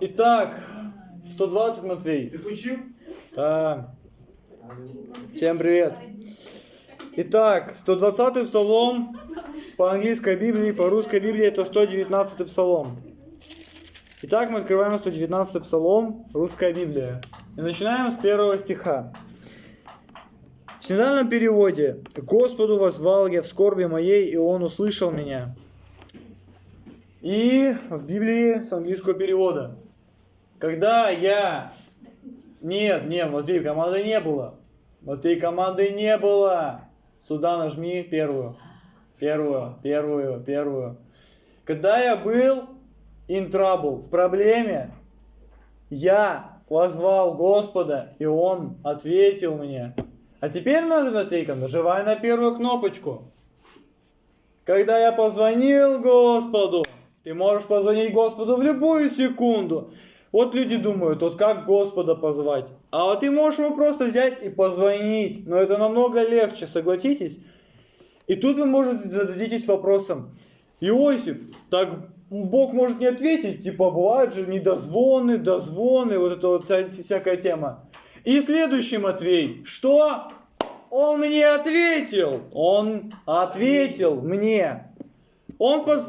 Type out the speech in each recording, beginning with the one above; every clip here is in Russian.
Итак, 120, Матвей. Ты включил? Да. Всем привет. Итак, 120-й псалом по английской Библии, по русской Библии это 119-й псалом. Итак, мы открываем 119-й псалом, русская Библия. И начинаем с первого стиха. В синодальном переводе: «Господу воззвал я в скорби моей, и Он услышал меня». И в Библии с английского перевода: когда я... Нет, Матвей, команды не было. Матвей, команды не было. Сюда нажми первую. Когда я был in trouble, в проблеме, я воззвал Господа, и Он ответил мне. А теперь надо, Матвейка, нажимай на первую кнопочку. Когда я позвонил Господу, ты можешь позвонить Господу в любую секунду. Вот люди думают, вот как Господа позвать. А вот ты можешь ему просто взять и позвонить. Но это намного легче, согласитесь? И тут вы, можете, зададитесь вопросом: Иосиф, так Бог может не ответить? Типа, бывают же недозвоны, дозвоны, вот это вот всякая тема. И следующий Матвей, что? Он мне ответил. Он ответил мне.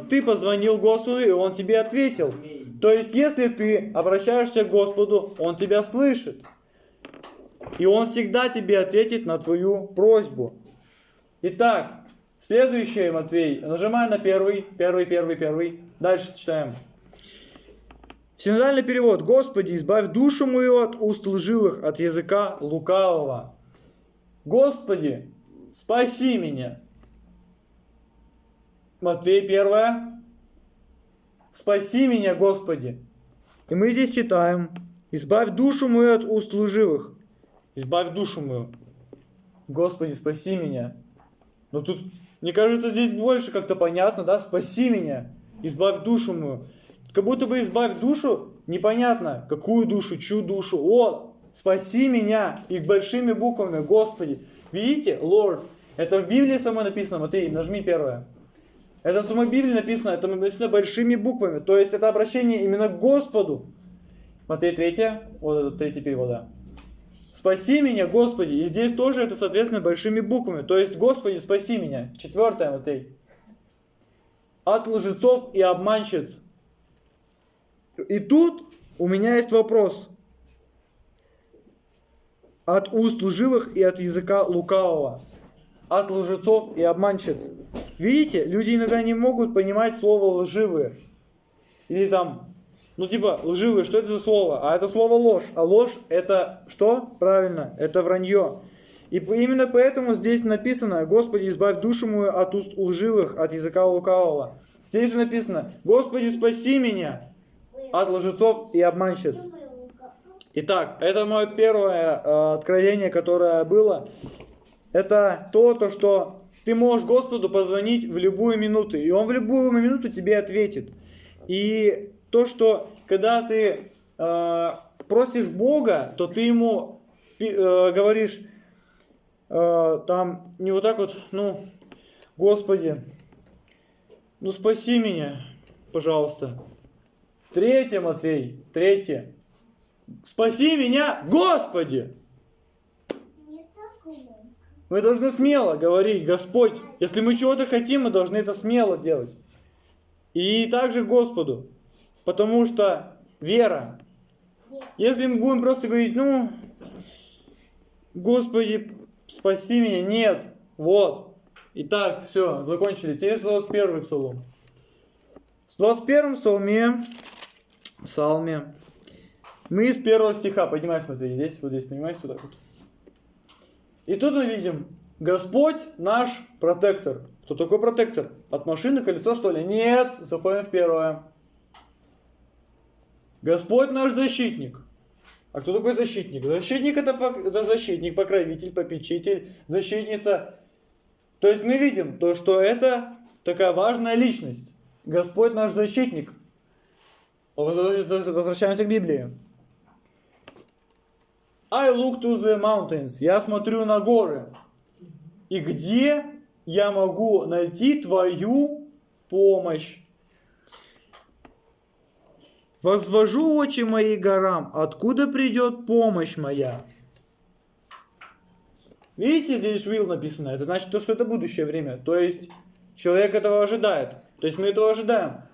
Ты позвонил Господу, и Он тебе ответил. То есть, если ты обращаешься к Господу, Он тебя слышит. И Он всегда тебе ответит на твою просьбу. Итак, следующее, Матвей. Нажимай на первый. Дальше читаем. Синодальный перевод: «Господи, избавь душу мою от уст лживых, от языка лукавого». Господи, спаси меня. Матвей 1. Спаси меня, Господи. И мы здесь читаем: избавь душу мою от уст лживых. Избавь душу мою. Господи, спаси меня. Но тут, мне кажется, здесь больше как-то понятно, да? Спаси меня. Избавь душу мою. Как будто бы избавь душу, непонятно, какую душу, чью душу. Вот, спаси меня. И большими буквами, Господи. Видите, Lord. Это в Библии самой написано. Матвей, нажми первое. Это в самой Библии написано, это написано большими буквами. То есть это обращение именно к Господу. Матвей 3, вот это 3 перевод, да. Спаси меня, Господи. И здесь тоже это, соответственно, большими буквами. То есть, Господи, спаси меня. 4, Матвей. От лжецов и обманщиц. И тут у меня есть вопрос. От уст лживых и от языка лукавого. От лжецов и обманщиц. Видите, люди иногда не могут понимать слово лживые. Или там, лживые, что это за слово? А это слово ложь. А ложь это что? Правильно, это вранье. И именно поэтому здесь написано: Господи, избавь душу мою от уст лживых, от языка лукавого. Здесь же написано: Господи, спаси меня от лжецов и обманщиц. Итак, это мое первое откровение, которое было. Это то, что ты можешь Господу позвонить в любую минуту, и Он в любую минуту тебе ответит. И то, что когда ты просишь Бога, то ты Ему говоришь там не вот так вот, Господи, спаси меня, пожалуйста. 3, Матвей, 3. Спаси меня, Господи! Мы должны смело говорить: Господь, если мы чего-то хотим, мы должны это смело делать. И также Господу. Потому что вера. Если мы будем просто говорить: Господи, спаси меня. Нет. Вот. Итак, все, закончили. Теперь 21 псалом. В 21 псалме мы с 1 стиха, поднимай, смотри, здесь, вот здесь, понимаете, вот так вот. И тут мы видим: Господь наш протектор. Кто такой протектор? От машины колесо, что ли? Нет, заходим в 1. Господь наш защитник. А кто такой защитник? Защитник это защитник, покровитель, попечитель, защитница. То есть мы видим то, что это такая важная личность. Господь наш защитник. Возвращаемся к Библии. I look to the mountains. Я смотрю на горы. И где я могу найти твою помощь? Возвожу очи мои к горам, откуда придет помощь моя? Видите, здесь will написано. Это значит, что это будущее время. То есть, человек этого ожидает. То есть, мы этого ожидаем.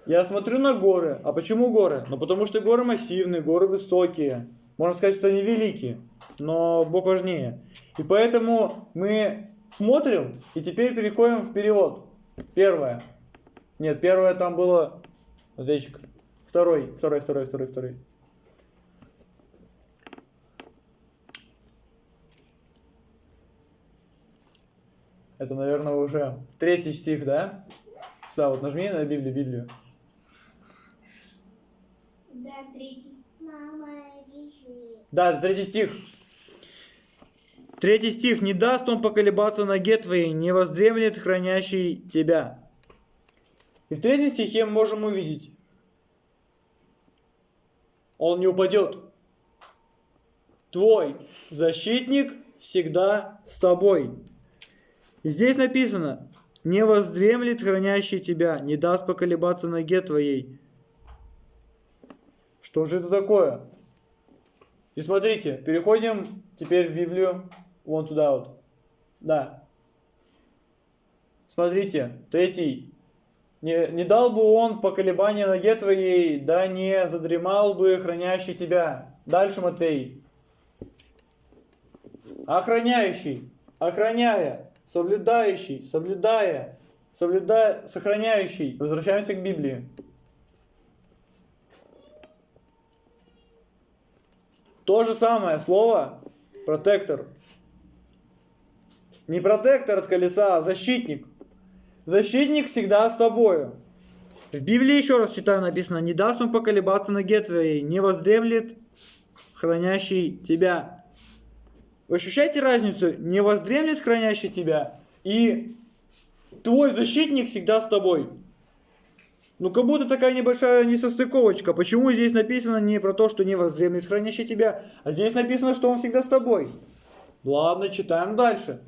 Я смотрю на горы. А почему горы? Ну, потому что горы массивные, горы высокие. Можно сказать, что они великие. Но Бог важнее. И поэтому мы смотрим, и теперь переходим в перевод. Первое. Нет, первое там было... Ответчик. Второй. Это, наверное, уже 3 стих, да? Сюда вот нажми на Библию. Да, 3. Мама, да, это 3 стих. 3 стих. «Не даст он поколебаться ноге твоей, не воздремлет хранящий тебя». И в 3 стихе мы можем увидеть. Он не упадет. Твой защитник всегда с тобой. И здесь написано, не воздремлет хранящий тебя, не даст поколебаться ноге твоей. Что же это такое? И смотрите, переходим теперь в Библию, вон туда вот. Да. Смотрите, 3. Не дал бы он в поколебание ноге твоей, да не задремал бы хранящий тебя. Дальше, Матфей. Охраняющий, охраняя, соблюдающий, соблюдая, сохраняющий. Возвращаемся к Библии. То же самое слово протектор. Не протектор от колеса, а защитник. Защитник всегда с тобою. В Библии, еще раз читаю, написано, не даст он поколебаться ноге твоей, не воздремлет хранящий тебя. Вы ощущаете разницу? Не воздремлет хранящий тебя и твой защитник всегда с тобой. Ну, как будто такая небольшая несостыковочка. Почему здесь написано не про то, что не воздремлет хранящий тебя, а здесь написано, что он всегда с тобой? Ладно, читаем дальше.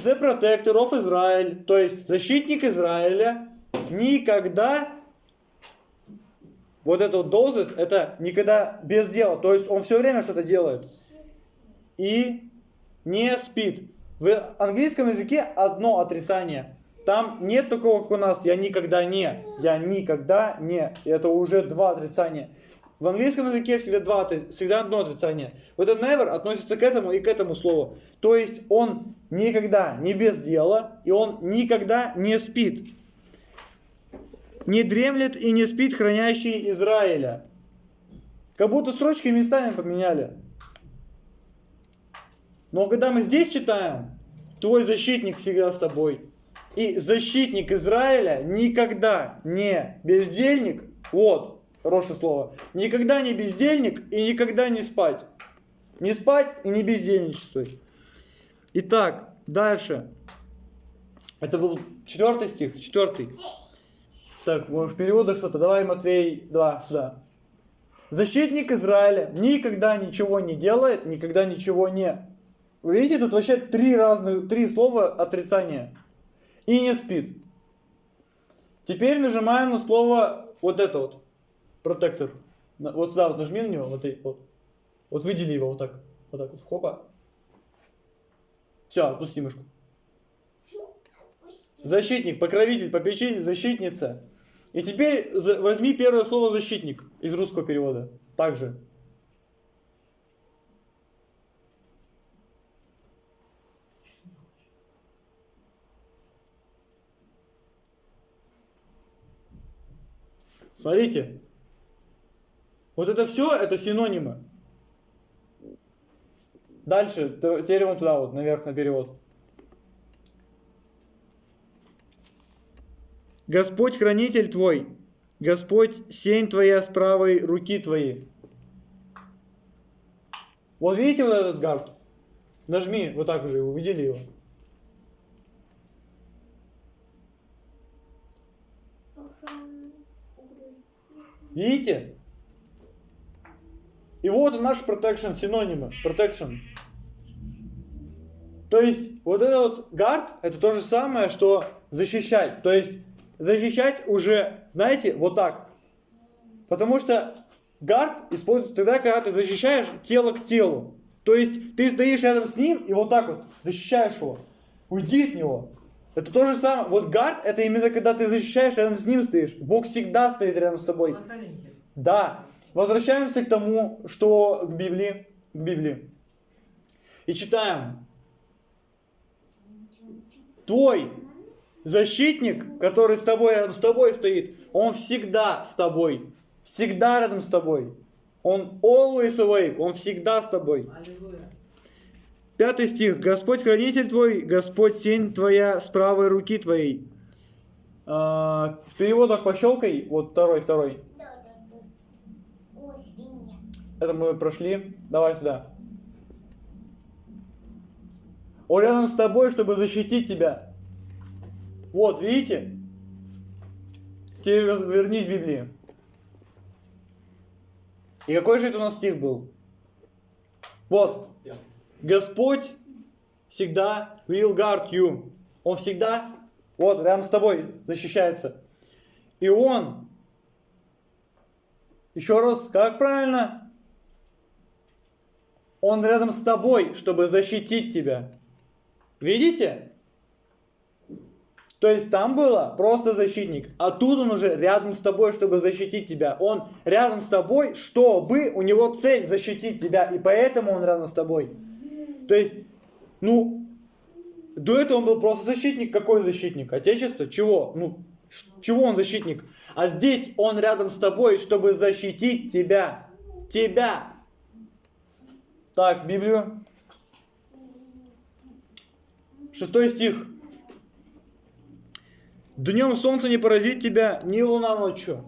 The Protector of Israel, то есть защитник Израиля, никогда, вот это вот doses, это никогда без дела, то есть он все время что-то делает. И не спит. В английском языке одно отрицание. Там нет такого, как у нас, я никогда не. И это уже 2 отрицания. В английском языке всегда одно отрицание. Вот это never относится к этому и к этому слову. То есть он никогда не без дела, и он никогда не спит. Не дремлет и не спит хранящий Израиля. Как будто строчки местами поменяли. Но когда мы здесь читаем, твой защитник всегда с тобой. И защитник Израиля никогда не бездельник. Вот. Хорошее слово. Никогда не бездельник и никогда не спать. Не спать и не бездельничать. Итак, дальше. Это был 4 стих. 4. Так, в переводах что-то. Давай, Матвей 2 сюда. Защитник Израиля никогда ничего не делает, никогда ничего не... Вы видите, тут вообще 3 слова отрицания. И не спит. Теперь нажимаем на слово вот это вот. Протектор. Вот сюда вот нажми на него, вот выдели его вот так вот, хопа. Все, отпусти мышку. Защитник, покровитель, попечитель, защитница. И теперь возьми первое слово защитник из русского перевода. Также. Смотрите. Вот это все, это синонимы. Дальше, теперь вон туда вот, наверх на перевод. Господь хранитель твой, Господь сень твоя с правой руки твоей. Вот видите вот этот гард? Нажми, вот так уже, увидели его? Видите? И вот и наш protection, синонимы. Protection. То есть, вот это вот guard, это то же самое, что защищать. То есть, защищать уже, знаете, вот так. Потому что гард используется тогда, когда ты защищаешь тело к телу. То есть ты стоишь рядом с ним и вот так вот защищаешь его. Уйди от него. Это то же самое. Вот гард это именно когда ты защищаешь, рядом с ним стоишь. Бог всегда стоит рядом с тобой. Да. Возвращаемся к тому, что к Библии. К Библии. И читаем. Твой защитник, который с тобой, рядом с тобой стоит, он всегда с тобой. Всегда рядом с тобой. Он always awake. Он всегда с тобой. 5 стих. Господь хранитель твой, Господь сень твоя с правой руки твоей. В переводах пощелкай. Вот второй. О, свинья. Это мы прошли. Давай сюда. Он рядом с тобой, чтобы защитить тебя. Вот, видите? Теперь вернись к Библии. И какой же это у нас стих был? Вот. Господь всегда will guard you. Он всегда, вот, рядом с тобой защищается. И Он, еще раз, как правильно? Он рядом с тобой, чтобы защитить тебя. Видите? То есть там было просто защитник, а тут он уже рядом с тобой, чтобы защитить тебя. Он рядом с тобой, чтобы у него цель защитить тебя, и поэтому он рядом с тобой. То есть, до этого он был просто защитник. Какой защитник? Отечество? Чего? Чего он защитник? А здесь он рядом с тобой, чтобы защитить тебя. Тебя. Так, Библию. 6 стих. Днем солнце не поразит тебя, ни луна ночью.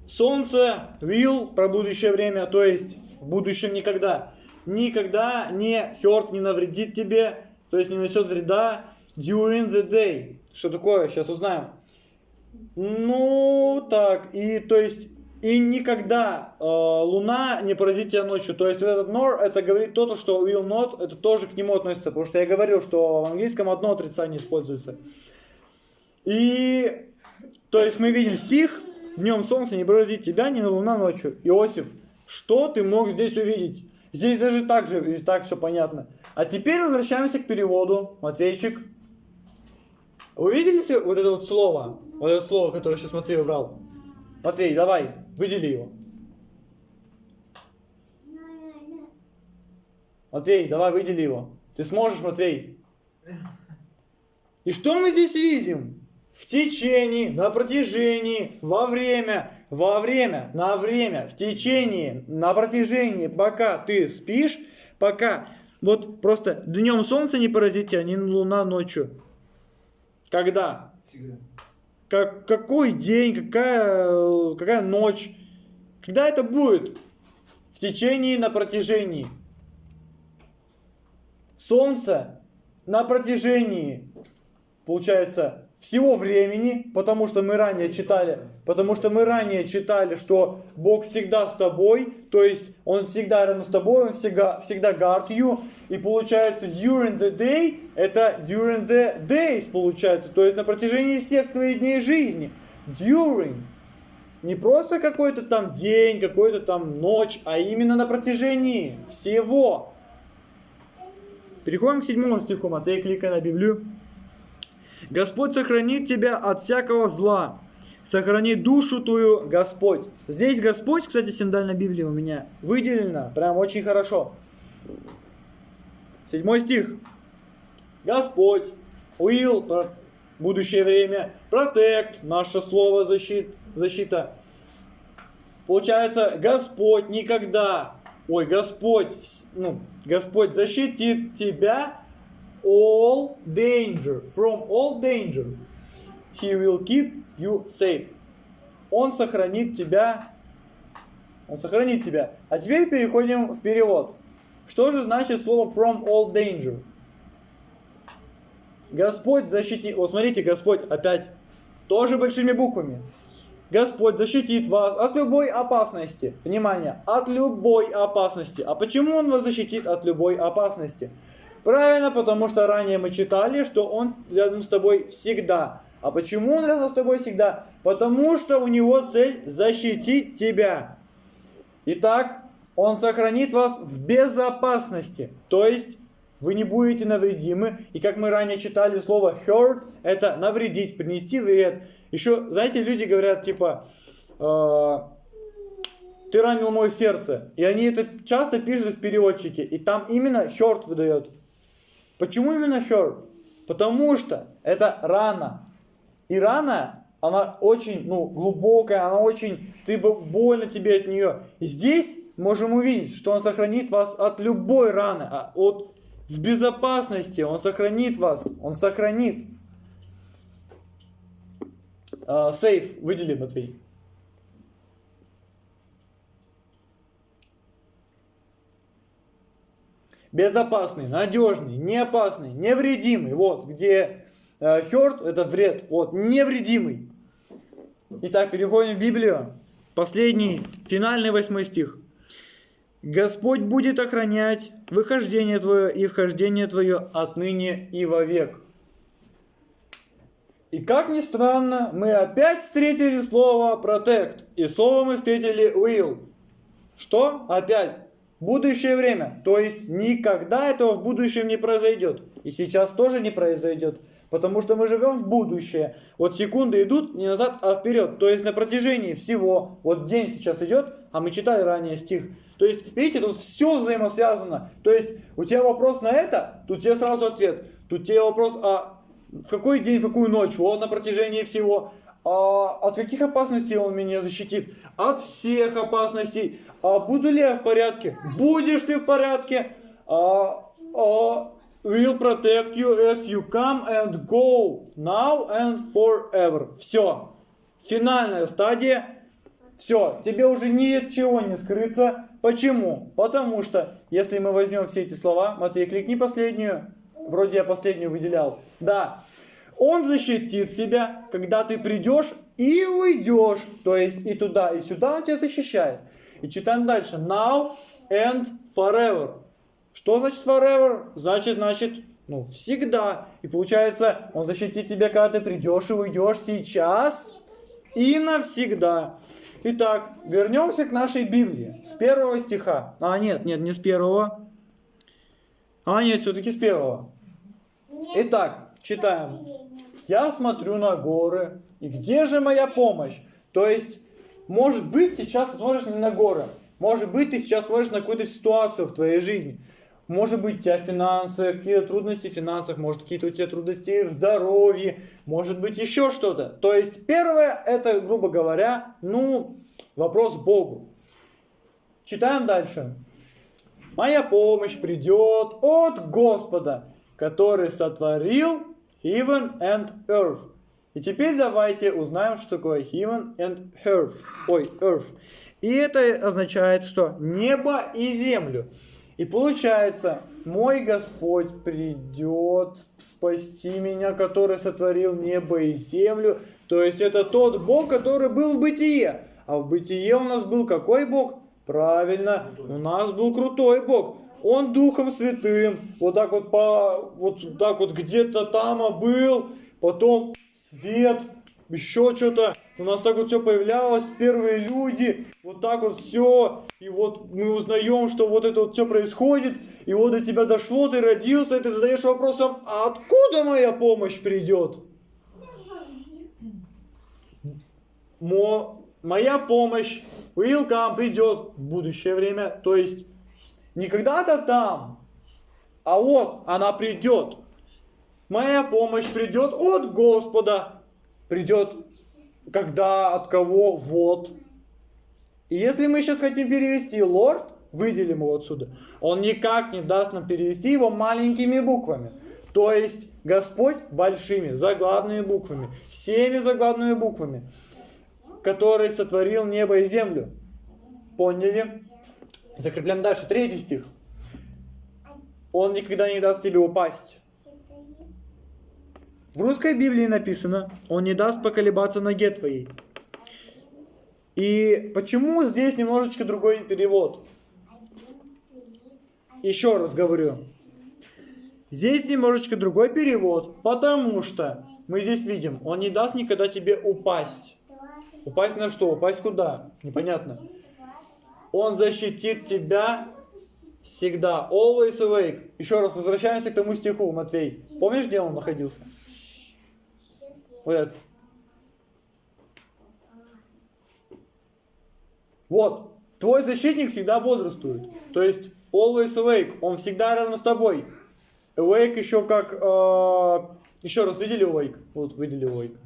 Солнце, will, про будущее время, то есть в будущем никогда. Никогда не hurt, не навредит тебе, то есть не нанесет вреда. During the day. Что такое? Сейчас узнаем. То есть, и никогда луна не поразит тебя ночью. То есть, вот этот nor, это говорит то, что will not, это тоже к нему относится. Потому что я говорил, что в английском одно отрицание используется. И, то есть, мы видим стих, днем солнце не поразит тебя, ни луна ночью. Иосиф, что ты мог здесь увидеть? Здесь даже так же, и так все понятно. А теперь возвращаемся к переводу. Матвейчик. Вы видели вот это вот слово? Вот это слово, которое сейчас Матвей убрал. Матвей, давай, выдели его. Матвей, давай, выдели его. Ты сможешь, Матвей. И что мы здесь видим? В течение, на протяжении, во время, на время, в течение, на протяжении, пока ты спишь, пока, вот просто днем солнце не поразит тебя, ни луна ночью. Когда? Всегда. Какой день, какая ночь? Когда это будет? В течение, на протяжении. Солнце на протяжении, получается, всего времени, потому что мы ранее читали, что Бог всегда с тобой, то есть Он всегда рядом с тобой, Он всегда guard you, и получается during the day, это during the days получается, то есть на протяжении всех твоих дней жизни. During. Не просто какой-то там день, какой-то там ночь, а именно на протяжении всего. Переходим к 7 стиху, Матвей, кликай на Библию. Господь сохранит тебя от всякого зла. Сохрани душу твою, Господь. Здесь Господь, кстати, синдальная Библия у меня выделена. Прям очень хорошо. 7 стих. Господь, will, будущее время, protect, наше слово защита. Получается, Господь никогда, Господь защитит тебя all danger, from all danger. He will keep you safe. Он сохранит тебя. А теперь переходим в перевод. Что же значит слово from all danger? Господь защитит. Вот смотрите, Господь опять тоже большими буквами. Господь защитит вас от любой опасности. Внимание, от любой опасности. А почему Он вас защитит от любой опасности? Правильно, потому что ранее мы читали, что Он рядом с тобой всегда. А почему он рядом с тобой всегда? Потому что у него цель защитить тебя. Итак, он сохранит вас в безопасности. То есть вы не будете навредимы. И как мы ранее читали, слово hurt – это навредить, принести вред. Еще, знаете, люди говорят типа ты ранил мое сердце. И они это часто пишут в переводчике. И там именно hurt выдает. Почему именно hurt? Потому что это рана. И рана, она очень глубокая, она очень, больно тебе от нее. И здесь можем увидеть, что он сохранит вас от любой раны, в безопасности, он сохранит вас, он сохранит. Сейф, выдели, Матвей. Безопасный, надежный, неопасный, невредимый. Вот, где hurt это вред. Вот, невредимый. Итак, переходим в Библию. Последний, финальный 8 стих. Господь будет охранять выхождение твое и вхождение твое отныне и вовек. И как ни странно, мы опять встретили слово protect. И слово мы встретили will. Что? Опять. Будущее время. То есть никогда этого в будущем не произойдет. И сейчас тоже не произойдет. Потому что мы живем в будущее. Вот секунды идут не назад, а вперед. То есть на протяжении всего. Вот день сейчас идет, а мы читали ранее стих. То есть, видите, тут все взаимосвязано. То есть у тебя вопрос на это, тут тебе сразу ответ. Тут тебе вопрос, в какой день, в какую ночь? Вот на протяжении всего. От каких опасностей он меня защитит? От всех опасностей. Буду ли я в порядке? Будешь ты в порядке. Will protect you as you come and go, now and forever. Все. Финальная стадия. Все. Тебе уже ни от чего не скрыться. Почему? Потому что, если мы возьмем все эти слова, Матвей, кликни последнюю. Вроде я последнюю выделял. Да. Он защитит тебя, когда ты придешь и уйдешь. То есть и туда, и сюда он тебя защищает. И читаем дальше. Now and forever. Что значит forever? Значит, всегда. И получается, он защитит тебя, когда ты придешь и уйдешь сейчас и навсегда. Итак, вернемся к нашей Библии. С 1 стиха. Нет, не с 1. Нет, все-таки с 1. Итак, читаем. Я смотрю на горы, и где же моя помощь? То есть, может быть, сейчас ты смотришь не на горы. Может быть, ты сейчас смотришь на какую-то ситуацию в твоей жизни. Может быть, у тебя финансы, какие-то трудности в финансах, может, какие-то у тебя трудности в здоровье, может быть, еще что-то. То есть, первое, это, грубо говоря, вопрос Богу. Читаем дальше. Моя помощь придет от Господа, который сотворил heaven and earth. И теперь давайте узнаем, что такое heaven and earth. Earth. И это означает, что небо и землю. И получается, мой Господь придет спасти меня, который сотворил небо и землю. То есть это тот Бог, который был в бытие. А в бытие у нас был какой Бог? Правильно, у нас был крутой Бог. Он Духом Святым, вот так вот где-то там был, потом свет, еще что-то. У нас так вот все появлялось, первые люди, вот так вот все. И вот мы узнаем, что вот это вот все происходит. И вот до тебя дошло, ты родился, и ты задаешь вопросом, а откуда моя помощь придет? Моя помощь, will come, придет в будущее время. То есть не когда-то там, а вот она придет. Моя помощь придет от Господа. Придет когда, от кого, вот. И если мы сейчас хотим перевести Lord, выделим его отсюда, он никак не даст нам перевести его маленькими буквами. То есть Господь большими, заглавными буквами, всеми заглавными буквами, который сотворил небо и землю. Поняли? Закрепляем дальше. 3 стих. Он никогда не даст тебе упасть. В русской Библии написано, он не даст поколебаться ноге твоей. И почему здесь немножечко другой перевод? Еще раз говорю. Здесь немножечко другой перевод, потому что мы здесь видим, Он не даст никогда тебе упасть. Упасть на что? Упасть куда? Непонятно. Он защитит тебя всегда. Always awake. Еще раз возвращаемся к тому стиху, Матвей. Помнишь, где он находился? Вот этот. Вот. Твой защитник всегда бодрствует. То есть, always awake. Он всегда рядом с тобой. Awake еще как... еще раз, видели awake? Вот, видели awake.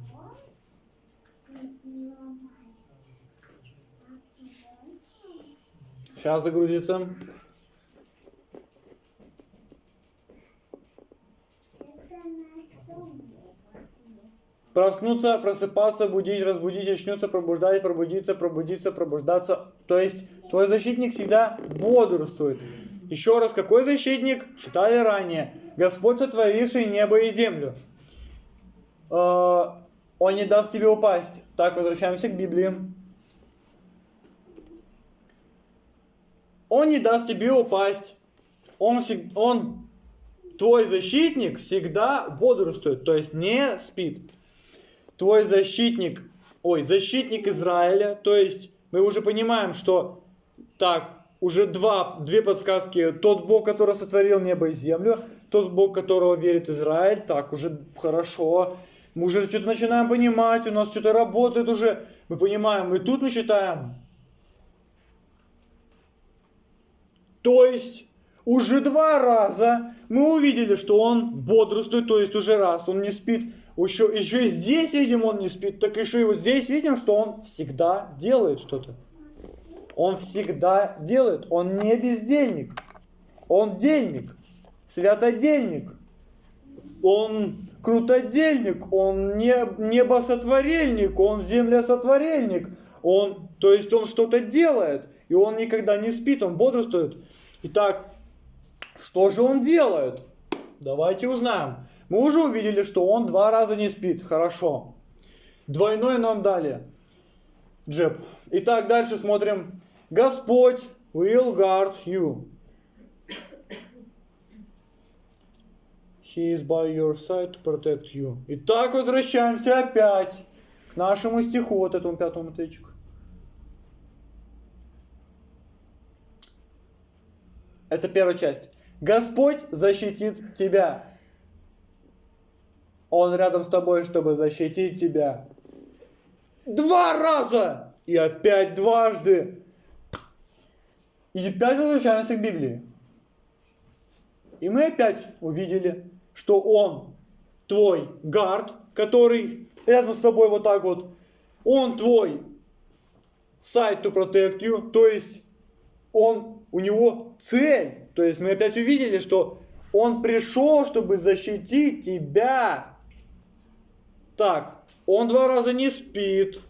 Сейчас загрузится. Проснуться, просыпаться, будить, разбудить, очнуться, пробуждать, пробудиться, пробудиться, пробуждаться. То есть, твой защитник всегда бодрствует. Еще раз, какой защитник? Читали ранее. Господь, сотворивший небо и землю. Он не даст тебе упасть. Так, возвращаемся к Библии. Он не даст тебе упасть. Он, твой защитник, всегда бодрствует, то есть не спит. Твой защитник, защитник Израиля, то есть мы уже понимаем, что так, уже две подсказки. Тот Бог, который сотворил небо и землю, тот Бог, которого верит Израиль, так, уже хорошо. Мы уже что-то начинаем понимать, у нас что-то работает уже. Мы понимаем, и тут мы читаем. То есть, уже 2 раза мы увидели, что он бодрствует, то есть уже раз, он не спит. Еще и здесь видим, он не спит, так еще и вот здесь видим, что он всегда делает что-то. Он всегда делает, он не бездельник, он дельник, святодельник, он крутодельник, он небосотворельник, он землесотворельник, то есть он что-то делает, и он никогда не спит, он бодрствует. Итак, что же он делает? Давайте узнаем. Мы уже увидели, что он 2 раза не спит. Хорошо. Двойной нам дали. Джеб. Итак, дальше смотрим. Господь will guard you. He is by your side to protect you. Итак, возвращаемся опять к нашему стиху, вот этому 5-му Матвейчику. Это первая часть. Господь защитит тебя. Он рядом с тобой, чтобы защитить тебя. 2 раза! И опять дважды. И опять возвращаемся к Библии. И мы опять увидели, что он твой гард, который рядом с тобой вот так вот. Он твой side to protect you, то есть у него цель. То есть мы опять увидели, что он пришел, чтобы защитить тебя. Так, он 2 раза не спит.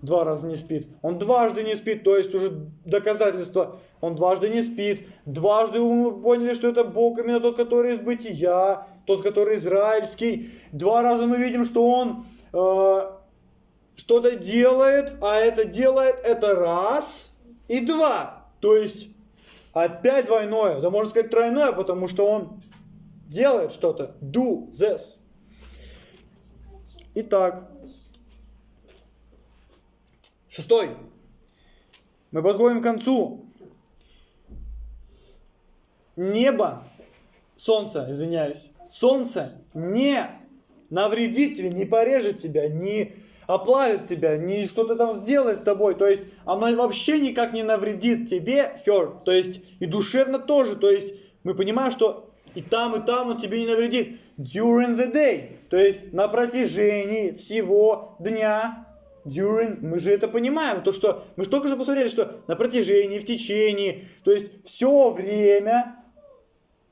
2 раза не спит. Он дважды не спит, то есть уже доказательство. Он дважды не спит. Дважды мы поняли, что это Бог именно тот, который из бытия, тот, который израильский. 2 раза мы видим, что он что-то делает, а это делает это раз и 2. То есть опять двойное, да можно сказать тройное, потому что он делает что-то. Do this. Итак, 6. Мы подходим к концу. Небо, солнце, извиняюсь, солнце не навредит тебе, не порежет тебя, не оплавит тебя, не что-то там сделает с тобой. То есть оно вообще никак не навредит тебе, hurt, то есть и душевно тоже. То есть мы понимаем, что и там он тебе не навредит. During the day, то есть на протяжении всего дня. During, мы же это понимаем, то что мы же только что посмотрели, что на протяжении, в течение, то есть все время.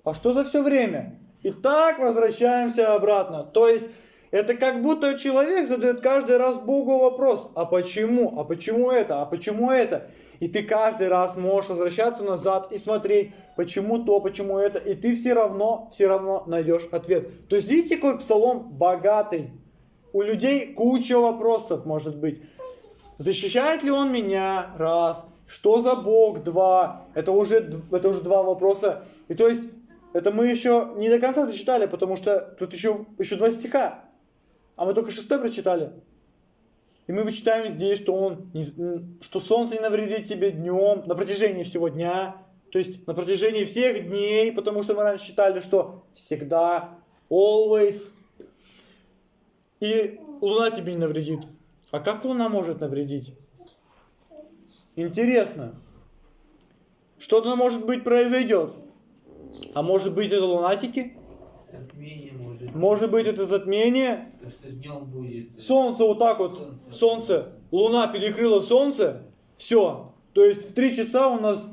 А что за все время? Итак, возвращаемся обратно. То есть это как будто человек задает каждый раз Богу вопрос: а почему? А почему это? А почему это? И ты каждый раз можешь возвращаться назад и смотреть, почему то, почему это, и ты все равно найдешь ответ. То есть видите, какой псалом богатый? У людей куча вопросов может быть. Защищает ли он меня? Раз. Что за Бог? 2. Это уже 2 вопроса. И то есть это мы еще не до конца дочитали, потому что тут еще 2 стиха. А мы только 6 прочитали. И мы читаем здесь, что что солнце не навредит тебе днем, на протяжении всего дня. То есть на протяжении всех дней, потому что мы раньше читали, что всегда, always. И луна тебе не навредит. А как луна может навредить? Интересно. Что-то, может быть, произойдет. А может быть, это лунатики? Затмение может. Может быть, это затмение? То, что днем будет. Солнце вот так вот. Солнце. Луна перекрыла солнце. Все. То есть в 3 часа у нас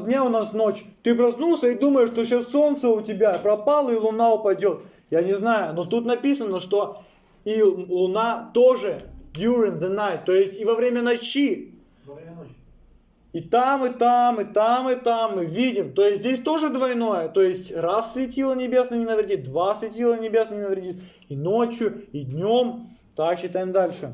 дня, у нас ночь. Ты проснулся и думаешь, что сейчас солнце у тебя пропало и луна упадет. Я не знаю, но тут написано, что и луна тоже during the night. То есть и во время ночи. Во время ночи. И там, и там, и там, и там мы видим. То есть здесь тоже двойное. То есть раз светило небесное не навредит, 2 светила небесное не навредит. И ночью, и днем. Так, читаем дальше.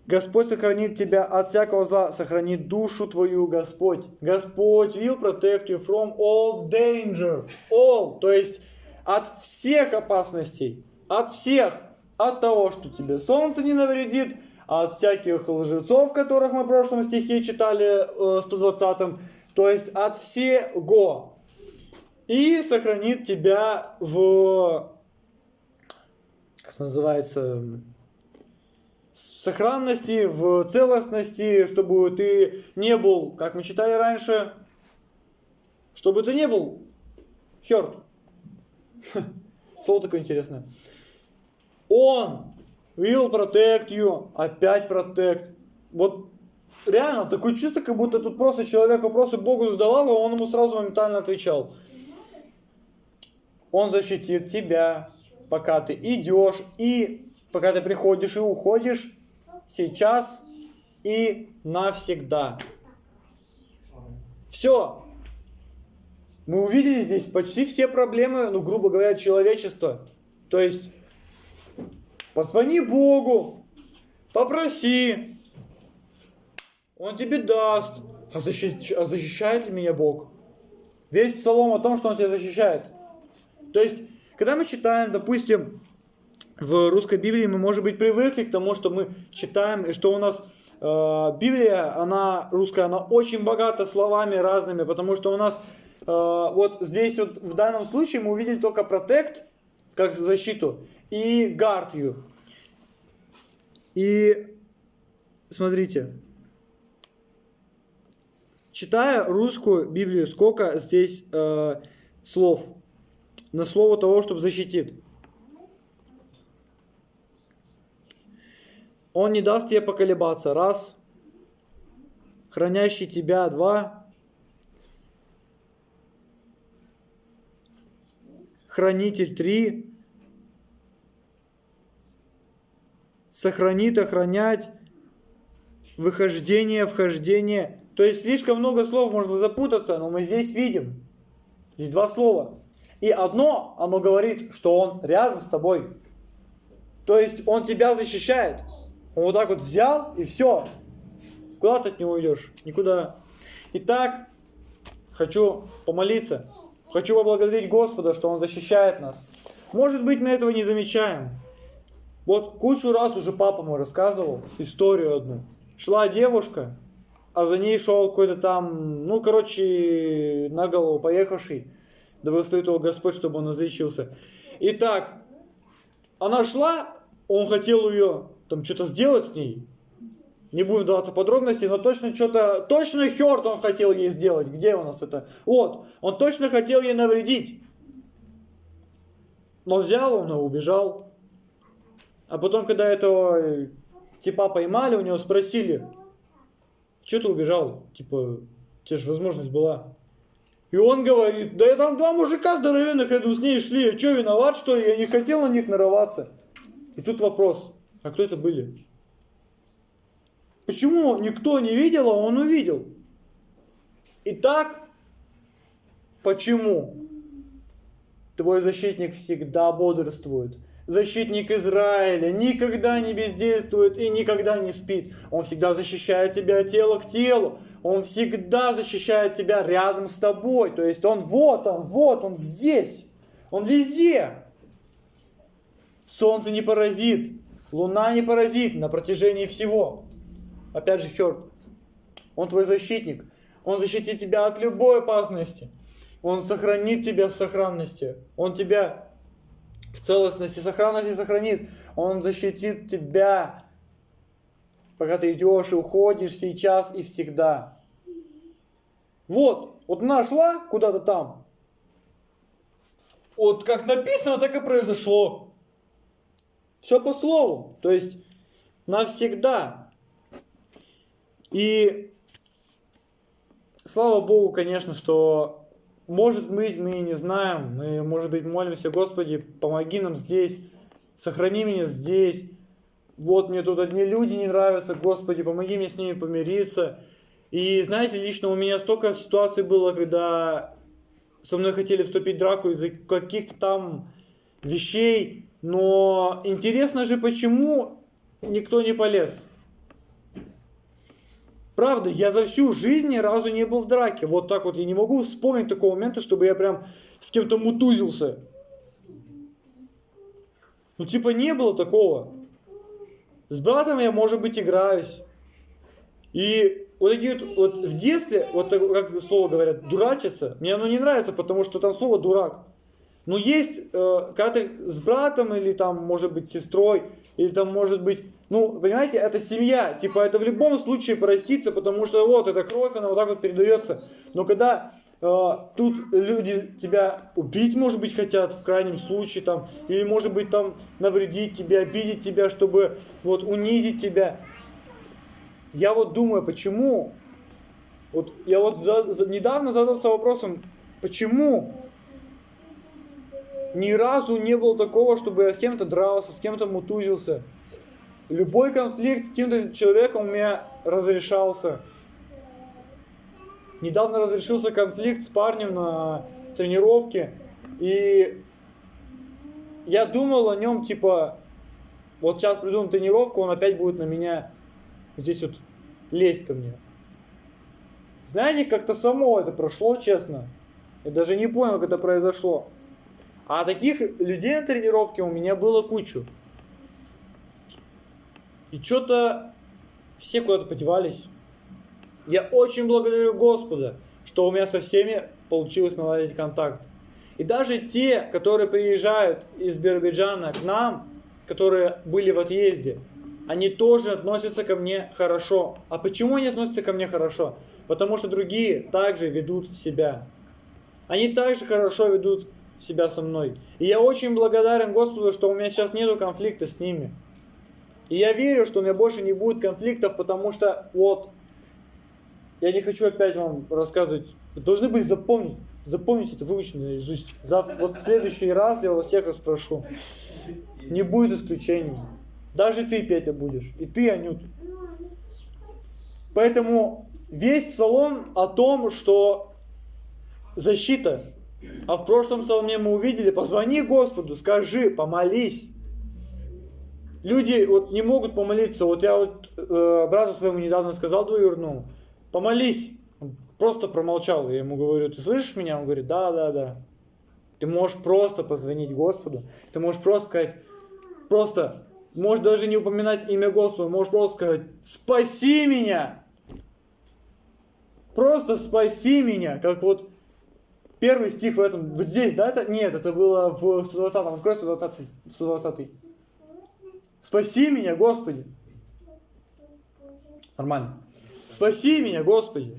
Господь сохранит тебя от всякого зла, сохранит душу твою, Господь. Господь will protect you from all danger. All, то есть от всех опасностей. От всех. От того, что тебе солнце не навредит, от всяких лжецов, которых мы в прошлом стихе читали, 120-м, то есть от всего. И сохранит тебя в, как называется, в сохранности, в целостности, чтобы ты не был, как мы читали раньше, чтобы ты не был hurt. Слово такое интересное. Он will protect you, опять protect. Вот реально, такое чувство, как будто тут просто человек вопросы Богу задавал, а он ему сразу моментально отвечал. Он защитит тебя, пока ты идешь, и пока ты приходишь и уходишь, сейчас и навсегда. Все. Мы увидели здесь почти все проблемы, ну, грубо говоря, человечества. То есть позвони Богу, попроси, Он тебе даст. А защищает ли меня Бог? Весь псалом о том, что Он тебя защищает. То есть, когда мы читаем, допустим, в русской Библии, мы, может быть, привыкли к тому, что мы читаем, и что у нас Библия, она русская, она очень богата словами разными, потому что у нас вот здесь вот в данном случае мы увидели только protect, как защиту, и guard you. И смотрите, читая русскую Библию, сколько здесь слов на слово того, чтобы защитит. Он не даст тебе поколебаться. 1. Хранящий тебя. 2. Хранитель. 3. Сохранит, охранять. Выхождение, вхождение. То есть слишком много слов, можно запутаться, но мы здесь видим. Здесь 2 слова. И одно, оно говорит, что он рядом с тобой. То есть он тебя защищает. Он вот так вот взял и все. Куда ты от него уйдешь? Никуда. Итак, хочу помолиться. Хочу поблагодарить Господа, что Он защищает нас. Может быть, мы этого не замечаем. Вот кучу раз уже папа мой рассказывал историю одну. Шла девушка, а за ней шел какой-то там, ну, короче, на голову поехавший. Да благословит его Господь, чтобы он излечился. Итак, она шла, он хотел ее там что-то сделать с ней. Не будем вдаваться в подробности, но точно хёрт он хотел ей сделать. Где у нас это? Вот, он точно хотел ей навредить. Но взял он и убежал. А потом, когда этого типа поймали, у него спросили, что ты убежал? Типа, у тебя же возможность была. И он говорит, да я там 2 мужика здоровенных рядом с ней шли, я что, виноват, что ли? Я не хотел на них нарываться. И тут вопрос, а кто это были? Почему никто не видел, а он увидел? Итак, почему твой защитник всегда бодрствует? Защитник Израиля никогда не бездействует и никогда не спит. Он всегда защищает тебя тело к телу. Он всегда защищает тебя рядом с тобой. То есть он здесь. Он везде. Солнце не паразит, Луна не паразит на протяжении всего. Опять же, Хёрд, он твой защитник. Он защитит тебя от любой опасности. Он сохранит тебя в сохранности. Он тебя в целостности, сохранности сохранит. Он защитит тебя, пока ты идешь и уходишь сейчас и всегда. Вот она шла куда-то там. Вот как написано, так и произошло. Все по слову. То есть навсегда. И слава Богу, конечно, что может быть мы не знаем. Мы, может быть, молимся: Господи, помоги нам здесь. Сохрани меня здесь. Вот мне тут одни люди не нравятся. Господи, помоги мне с ними помириться. И знаете, лично у меня столько ситуаций было, когда со мной хотели вступить в драку из-за каких-то там вещей. Но интересно же, почему никто не полез. Правда, я за всю жизнь ни разу не был в драке. Вот так вот я не могу вспомнить такого момента, чтобы я прям с кем-то мутузился. Ну типа не было такого. С братом я, может быть, играюсь. И вот такие вот в детстве, вот как слово говорят, дурачиться, мне оно не нравится, потому что там слово дурак. Но есть, когда ты с братом или там, может быть, с сестрой, или там, может быть, ну, понимаете, это семья, типа, это в любом случае простится, потому что вот, эта кровь, она вот так вот передается. Но когда тут люди тебя убить, может быть, хотят, в крайнем случае, там, или, может быть, там, навредить тебе, обидеть тебя, чтобы, вот, унизить тебя. Я вот думаю, почему, вот, я вот недавно задался вопросом, почему ни разу не было такого, чтобы я с кем-то дрался, с кем-то мутузился. Любой конфликт с каким-то человеком у меня разрешался. Недавно разрешился конфликт с парнем на тренировке. И я думал о нем, типа, вот сейчас приду на тренировку, он опять будет на меня здесь вот лезть ко мне. Знаете, как-то само это прошло, честно. Я даже не понял, как это произошло. А таких людей на тренировке у меня было кучу. И что-то все куда-то подевались. Я очень благодарю Господа, что у меня со всеми получилось наладить контакт. И даже те, которые приезжают из Биробиджана к нам, которые были в отъезде, они тоже относятся ко мне хорошо. А почему они относятся ко мне хорошо? Потому что другие также ведут себя. Они также хорошо ведут себя со мной. И я очень благодарен Господу, что у меня сейчас нету конфликта с ними. И я верю, что у меня больше не будет конфликтов, потому что вот, я не хочу опять вам рассказывать. Вы должны были запомнить это, выучить наизусть. Вот в следующий раз я вас всех спрошу. Не будет исключений. Даже ты, Петя, будешь. И ты, Анют. Поэтому весь псалом о том, что защита. А в прошлом псалме мы увидели: позвони Господу, скажи, помолись. Люди вот не могут помолиться. Вот я вот брату своему недавно сказал двоюродному: помолись. Он просто промолчал. Я ему говорю: ты слышишь меня? Он говорит: да. Ты можешь просто позвонить Господу. Ты можешь просто сказать, можешь даже не упоминать имя Господа, можешь просто сказать: спаси меня. Просто спаси меня. Как вот первый стих в этом, вот здесь, да? Нет, это было в 120-м. Открой 120-й. Спаси меня, Господи. Нормально. Спаси меня, Господи.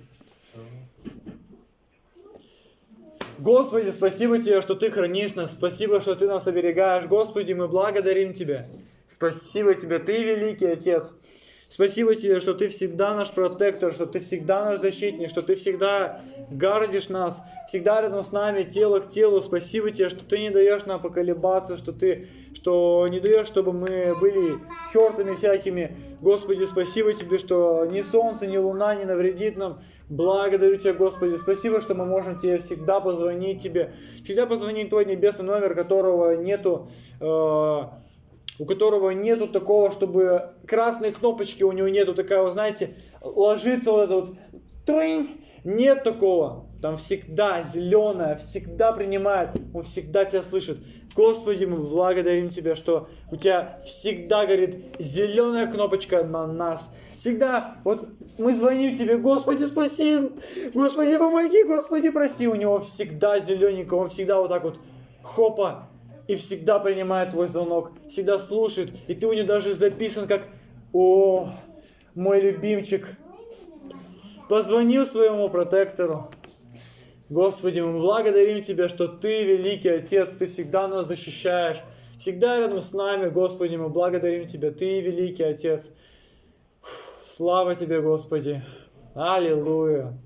Господи, спасибо Тебе, что Ты хранишь нас. Спасибо, что Ты нас оберегаешь. Господи, мы благодарим Тебя. Спасибо Тебе, Ты великий Отец. Спасибо Тебе, что Ты всегда наш протектор, что Ты всегда наш защитник, что Ты всегда гардишь нас, всегда рядом с нами, тело к телу. Спасибо Тебе, что Ты не даешь нам поколебаться, что не даешь, чтобы мы были хёртами всякими. Господи, спасибо Тебе, что ни солнце, ни луна не навредит нам. Благодарю Тебя, Господи. Спасибо, что мы можем Тебе всегда позвонить Тебе. Всегда позвонить Твой небесный номер, у которого нету такого, чтобы красные кнопочки у него нету, такая, вот, знаете, ложится вот это вот, трынь, Нет такого. Там всегда зеленое, всегда принимает, Он всегда тебя слышит. Господи, мы благодарим Тебя, что у Тебя всегда горит зеленая кнопочка на нас. Всегда, вот мы звоним Тебе, Господи, спаси, Господи, помоги, Господи, прости. У Него всегда зелененько, Он всегда вот так вот, хопа, и всегда принимает твой звонок, всегда слушает. И ты у него даже записан как, о, мой любимчик. Позвонил своему протектору. Господи, мы благодарим Тебя, что Ты великий Отец, Ты всегда нас защищаешь, всегда рядом с нами, Господи, мы благодарим Тебя, Ты великий Отец. Слава Тебе, Господи. Аллилуйя.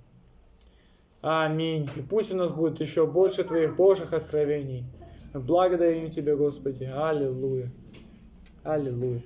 Аминь. И пусть у нас будет еще больше Твоих Божьих откровений. Мы благодарим Тебя, Господи. Аллилуйя. Аллилуйя.